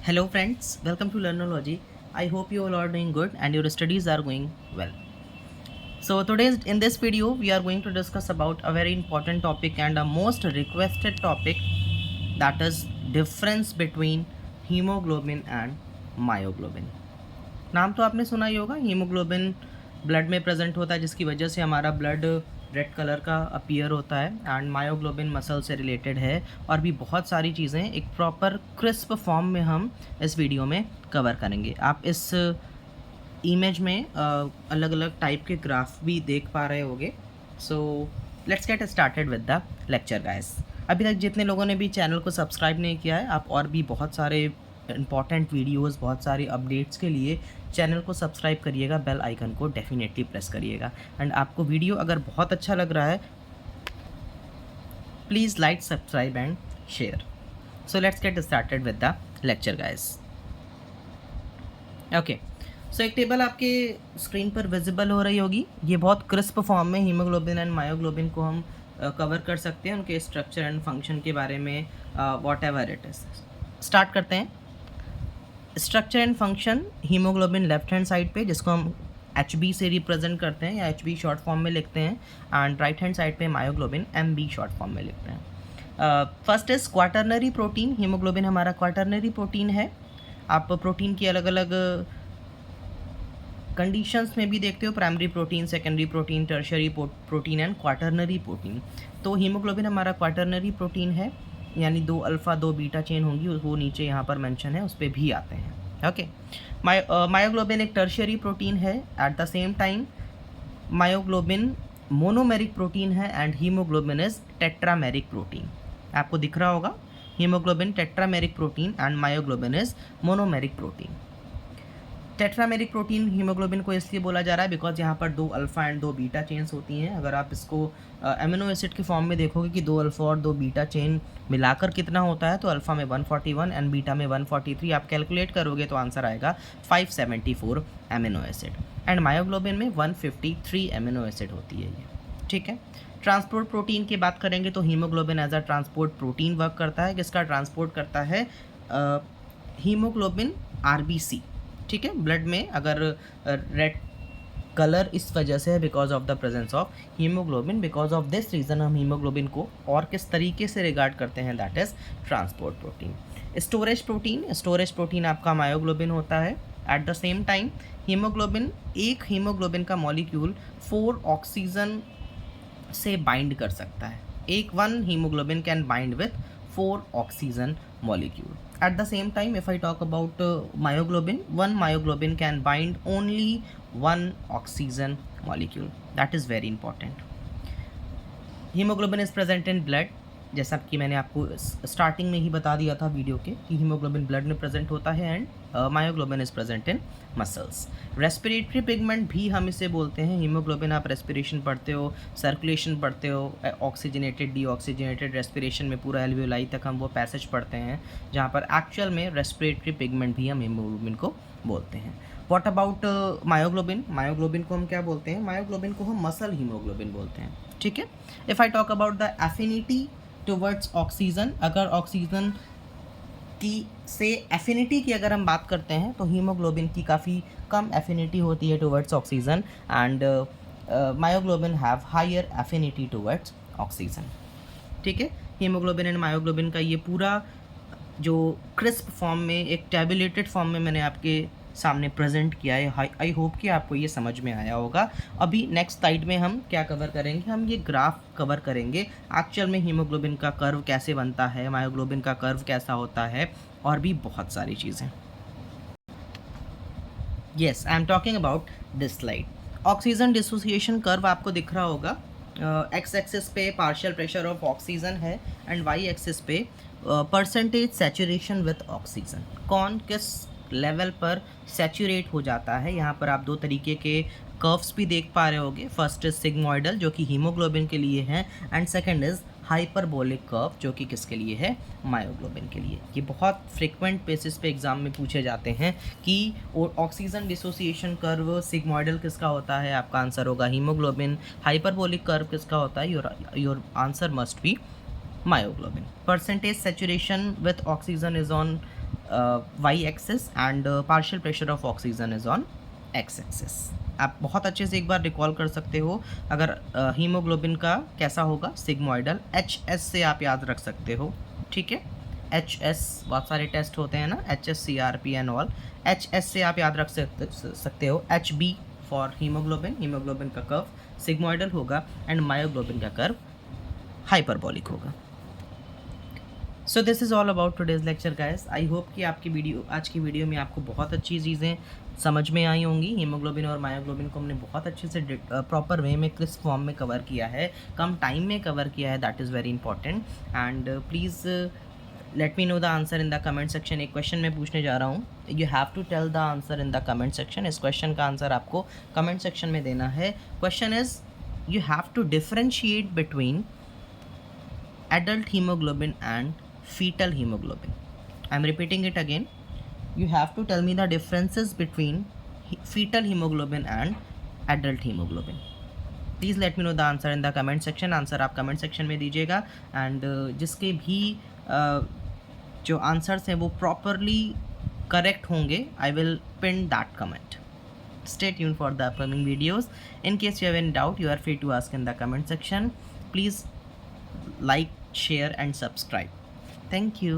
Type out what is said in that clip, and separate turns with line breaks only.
Hello friends, welcome to Learnology. I hope you all are doing good and your studies are going well. So today's in this video we are going to discuss about a very important topic and a most requested topic, that is difference between hemoglobin and myoglobin. नाम तो आपने सुना ही होगा, haemoglobin blood में present होता है जिसकी वजह से हमारा ब्लड रेड कलर का अपीयर होता है एंड मायोग्लोबिन मसल से रिलेटेड है और भी बहुत सारी चीज़ें एक प्रॉपर क्रिस्प फॉर्म में हम इस वीडियो में कवर करेंगे। आप इस इमेज में अलग अलग टाइप के ग्राफ भी देख पा रहे होंगे। सो let's get started with the lecture guys. अभी तक जितने लोगों ने भी चैनल को सब्सक्राइब नहीं किया है, आप और भी बहुत सारे इंपॉर्टेंट वीडियोस, बहुत सारी अपडेट्स के लिए चैनल को सब्सक्राइब करिएगा, बेल आइकन को डेफिनेटली प्रेस करिएगा। एंड आपको वीडियो अगर बहुत अच्छा लग रहा है, please like, subscribe and share. So let's get started with the lecture guys. Okay, so एक टेबल आपके स्क्रीन पर विजिबल हो रही होगी। ये बहुत क्रिस्प फॉर्म में हीमोग्लोबिन एंड मायोग्लोबिन को हम कवर कर सकते हैं, उनके स्ट्रक्चर एंड फंक्शन के बारे में, what ever it is. Start करते हैं। Structure and function, haemoglobin left hand side पे जिसको हम HB से रिप्रेजेंट करते हैं या HB शॉर्ट फॉर्म में लिखते हैं, एंड राइट हैंड साइड पे मायोग्लोबिन MB शॉर्ट फॉर्म में लिखते हैं। First is quaternary protein. Haemoglobin हमारा क्वाटरनरी प्रोटीन है। आप प्रोटीन की अलग अलग कंडीशंस में भी देखते हो, primary protein, secondary protein, tertiary protein and quaternary protein. तो हीमोग्लोबिन हमारा क्वाटरनरी प्रोटीन है, यानी 2 अल्फ़ा 2 बीटा चेन होंगी, वो नीचे यहाँ पर मेंशन है, उस पर भी आते हैं। ओके, मायोग्लोबिन एक टर्शियरी प्रोटीन है। At the same time myoglobin monomeric protein है and hemoglobin is tetrameric protein. आपको दिख रहा होगा, hemoglobin tetrameric protein and myoglobin is monomeric protein. Tetrameric protein hemoglobin को इसलिए बोला जा रहा है बिकॉज यहाँ पर 2 अल्फ़ा एंड 2 बीटा चेन्स होती हैं। अगर आप इसको एमिनो एसिड के फॉर्म में देखोगे कि 2 अल्फ़ा और 2 बीटा चेन मिलाकर कितना होता है, तो अल्फ़ा में 141 एंड बीटा में 143। आप कैलकुलेट करोगे तो आंसर आएगा 574 एमिनो एसिड, एंड मायोग्लोबिन में 153 एमिनो एसिड होती है ये। ठीक है, ट्रांसपोर्ट प्रोटीन की बात करेंगे तो haemoglobin as a transport protein work करता है। किसका ट्रांसपोर्ट करता है? Haemoglobin RBC। ठीक है, ब्लड में अगर रेड कलर इस वजह से है because of the presence of haemoglobin. Because of this reason हम हीमोग्लोबिन को और किस तरीके से रिगार्ड करते हैं, that is transport protein. Storage protein, storage protein आपका मायोग्लोबिन होता है। At the same time haemoglobin, एक हीमोग्लोबिन का मॉलिक्यूल 4 ऑक्सीजन से बाइंड कर सकता है। One haemoglobin can bind with 4 oxygen molecule. At the same time, if I talk about myoglobin, one myoglobin can bind only 1 oxygen molecule. That is very important. Hemoglobin is present in blood, जैसा कि मैंने आपको starting में ही बता दिया था video के कि हीमोग्लोबिन ब्लड में प्रेजेंट होता है and myoglobin is present in muscles. Respiratory pigment भी हम इसे बोलते हैं। हीमोग्लोबिन आप रेस्पिरेशन पढ़ते हो, सर्कुलेशन पढ़ते हो, ऑक्सीजनेटेड डीऑक्सीजनेटेड रेस्पिरेशन में पूरा एल्वियोलाई तक हम वो पैसेज पढ़ते हैं, जहाँ पर एक्चुअल में रेस्पिरेटरी पिगमेंट भी हम हीमोग्लोबिन को बोलते हैं। What about myoglobin? मायोग्लोबिन को हम क्या बोलते हैं? मायोग्लोबिन को हम मसल हीमोग्लोबिन बोलते हैं। ठीक है, if I talk about the affinity towards oxygen, अगर ऑक्सीजन की से एफिनिटी की अगर हम बात करते हैं तो हीमोग्लोबिन की काफ़ी कम एफिनिटी होती है towards oxygen and myoglobin have higher affinity towards oxygen. ठीक है, हीमोग्लोबिन एंड मायोग्लोबिन का ये पूरा जो क्रिस्प फॉर्म में, एक टैबुलेटेड फॉर्म में मैंने आपके सामने प्रेजेंट किया है। आई होप कि आपको ये समझ में आया होगा। अभी नेक्स्ट स्लाइड में हम क्या कवर करेंगे, हम ये ग्राफ कवर करेंगे, एक्चुअल में हीमोग्लोबिन का कर्व कैसे बनता है, मायोग्लोबिन का कर्व कैसा होता है, और भी बहुत सारी चीज़ें। Yes, I am talking about this slide. Oxygen dissociation curve आपको दिख रहा होगा। एक्स एक्सिस पे पार्शियल प्रेशर ऑफ ऑक्सीजन है एंड वाई एक्सिस पे परसेंटेज सैचुरेशन विथ ऑक्सीजन। कौन किस लेवल पर सैचुरेट हो जाता है, यहाँ पर आप 2 तरीके के कर्व्स भी देख पा रहे होगे। फर्स्ट इज सिग्मोइडल जो कि हीमोग्लोबिन के लिए है, and second is hyperbolic curve जो कि किसके लिए है? मायोग्लोबिन के लिए। ये बहुत फ्रिक्वेंट बेसिस पे एग्जाम में पूछे जाते हैं कि ऑक्सीजन डिसोसिएशन कर्व सिग्मोइडल किसका होता है, आपका आंसर होगा हीमोग्लोबिन। हाइपरबोलिक कर्व किसका होता है, your answer must be myoglobin. Percentage saturation with oxygen is on Y axis and partial pressure of oxygen is on X axis. आप बहुत अच्छे से एक बार रिकॉल कर सकते हो। अगर हीमोग्लोबिन का कैसा होगा, सिग्मोइडल, एच एस से आप याद रख सकते हो, ठीक है। एच एस बहुत सारे टेस्ट होते हैं ना, H S, C R P and all. H S से आप याद रख सकते हो। H B for haemoglobin, haemoglobin का कर्व सिग्मोइडल होगा एंड मायोग्लोबिन का कर्व हाइपरबॉलिक होगा। So this is all about today's lecture guys. I hope कि आज की वीडियो में आपको बहुत अच्छी चीज़ें समझ में आई होंगी। हीमोग्लोबिन और मायोग्लोबिन को हमने बहुत अच्छे से प्रॉपर वे में, क्रिस्प फॉर्म में कवर किया है, कम टाइम में कवर किया है। That is very important. And please let me know the answer in the comment section. एक क्वेश्चन मैं पूछने जा रहा हूँ, you have to tell the answer in the comment section. इस क्वेश्चन का आंसर आपको कमेंट सेक्शन में देना है। Question is, you have to differentiate between adult hemoglobin and fetal hemoglobin. I am repeating it again. You have to tell me the differences between fetal hemoglobin and adult hemoglobin. Please let me know the answer in the comment section. Answer आप comment section में दीजिएगा and जिसके भी जो answers हैं वो properly correct होंगे, I will pin that comment. Stay tuned for the upcoming videos. In case you have any doubt, you are free to ask in the comment section. Please like, share and subscribe. Thank you.